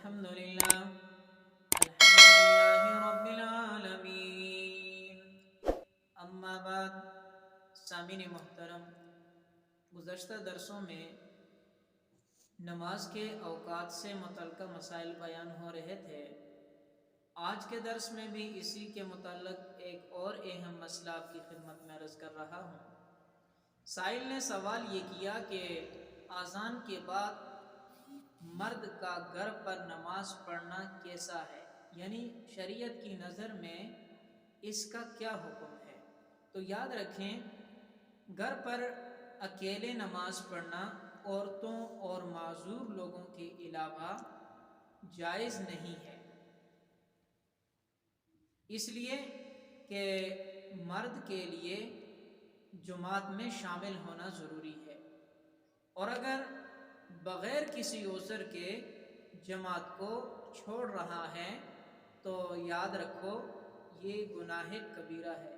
الحمد للہ رب العالمین، اما بعد۔ سامعین محترم، گزشتہ درسوں میں نماز کے اوقات سے متعلقہ مسائل بیان ہو رہے تھے۔ آج کے درس میں بھی اسی کے متعلق ایک اور اہم مسئلہ آپ کی خدمت میں عرض کر رہا ہوں۔ سائل نے سوال یہ کیا کہ اذان کے بعد مرد کا گھر پر نماز پڑھنا کیسا ہے، یعنی شریعت کی نظر میں اس کا کیا حکم ہے؟ تو یاد رکھیں، گھر پر اکیلے نماز پڑھنا عورتوں اور معذور لوگوں کے علاوہ جائز نہیں ہے، اس لیے کہ مرد کے لیے جماعت میں شامل ہونا ضروری ہے، اور اگر بغیر کسی عذر کے جماعت کو چھوڑ رہا ہے تو یاد رکھو یہ گناہ کبیرہ ہے۔